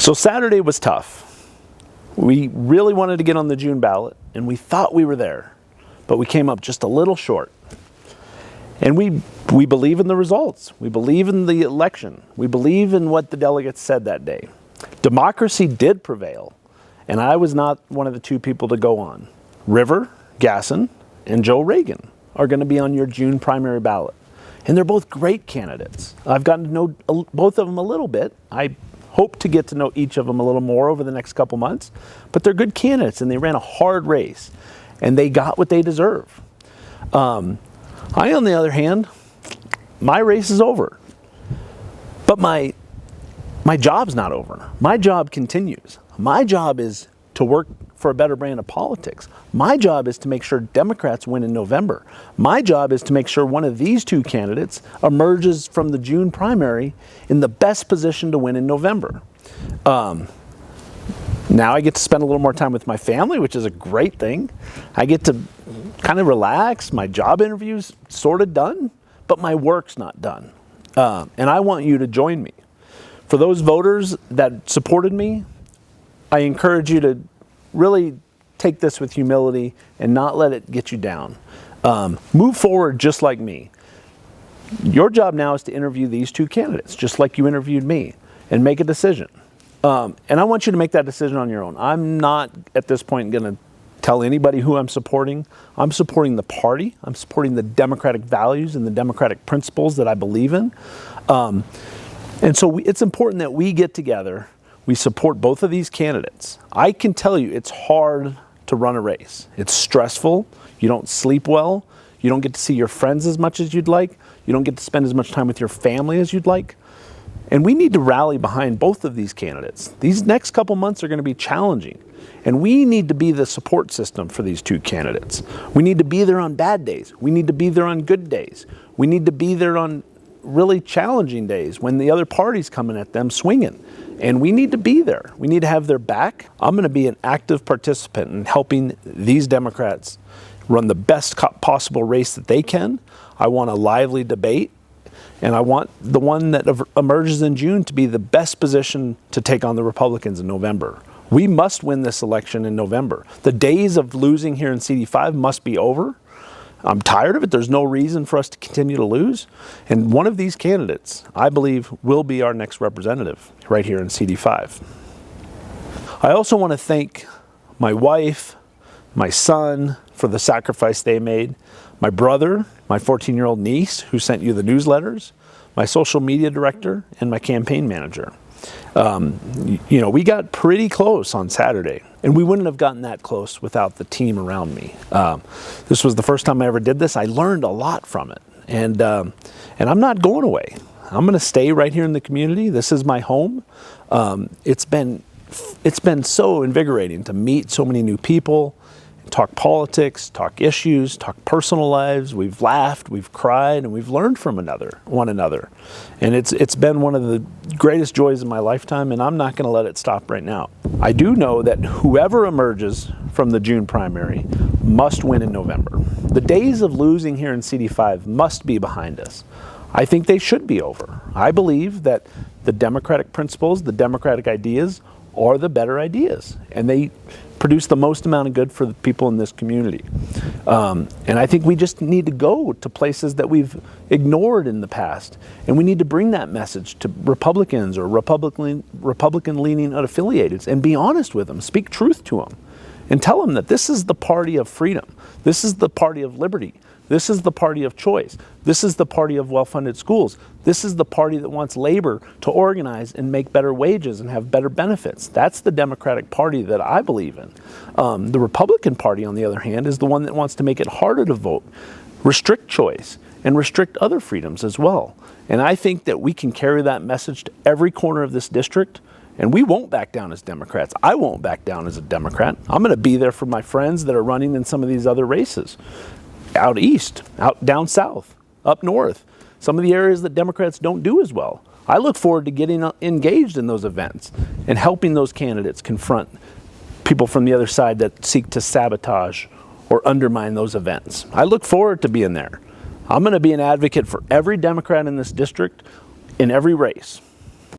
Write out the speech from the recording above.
So Saturday was tough. We really wanted to get on the June ballot, and we thought we were there, but we came up just a little short. And we believe in the results. We believe in the election. We believe in what the delegates said that day. Democracy did prevail, and I was not one of the two people to go on. River Gasson and Joe Reagan are going to be on your June primary ballot. And they're both great candidates. I've gotten to know both of them a little bit. I hope to get to know each of them a little more over the next couple months. But they're good candidates, and they ran a hard race. And they got what they deserve. I, on the other hand, my race is over. But my job's not over. My job continues. My job is to work for a better brand of politics. My job is to make sure Democrats win in November. My job is to make sure one of these two candidates emerges from the June primary in the best position to win in November. Now I get to spend a little more time with my family, which is a great thing. I get to kind of relax. My job interview's sort of done, but my work's not done. And I want you to join me. For those voters that supported me, I encourage you to really take this with humility and not let it get you down. Move forward just like me. Your job now is to interview these two candidates, just like you interviewed me, and make a decision. And I want you to make that decision on your own. I'm not, at this point, going to tell anybody who I'm supporting. I'm supporting the party. I'm supporting the democratic values and the democratic principles that I believe in. And so it's important that we get together. We support both of these candidates. I can tell you it's hard to run a race. It's stressful. You don't sleep well. You don't get to see your friends as much as you'd like. You don't get to spend as much time with your family as you'd like. And we need to rally behind both of these candidates. These next couple months are going to be challenging. And we need to be the support system for these two candidates. We need to be there on bad days. We need to be there on good days. We need to be there on really challenging days when the other party's coming at them swinging. And we need to be there. We need to have their back. I'm going to be an active participant in helping these Democrats run the best possible race that they can. I want a lively debate, and I want the one that emerges in June to be the best position to take on the Republicans in November. We must win this election in November. The days of losing here in CD5 must be over. I'm tired of it. There's no reason for us to continue to lose. And one of these candidates, I believe, will be our next representative right here in CD5. I also want to thank my wife, my son, for the sacrifice they made, my brother, my 14-year-old niece who sent you the newsletters, my social media director, and my campaign manager. We got pretty close on Saturday, and we wouldn't have gotten that close without the team around me. This was the first time I ever did this. I learned a lot from it, and I'm not going away. I'm going to stay right here in the community. This is my home. It's been so invigorating to meet so many new people, talk politics, talk issues, talk personal lives. We've laughed, we've cried, and we've learned from one another. And it's been one of the greatest joys of my lifetime, and I'm not going to let it stop right now. I do know that whoever emerges from the June primary must win in November. The days of losing here in CD5 must be behind us. I think they should be over. I believe that the democratic principles, the democratic ideas are the better ideas, and they produce the most amount of good for the people in this community. And I think we just need to go to places that we've ignored in the past, and we need to bring that message to Republicans or Republican-leaning unaffiliated and be honest with them, speak truth to them, and tell them that this is the party of freedom. This is the party of liberty. This is the party of choice. This is the party of well-funded schools. This is the party that wants labor to organize and make better wages and have better benefits. That's the Democratic Party that I believe in. The Republican Party, on the other hand, is the one that wants to make it harder to vote, restrict choice, and restrict other freedoms as well. And I think that we can carry that message to every corner of this district, and we won't back down as Democrats. I won't back down as a Democrat. I'm going to be there for my friends that are running in some of these other races. Out east, out down south, up north, some of the areas that Democrats don't do as well. I look forward to getting engaged in those events and helping those candidates confront people from the other side that seek to sabotage or undermine those events. I look forward to being there. I'm going to be an advocate for every Democrat in this district in every race.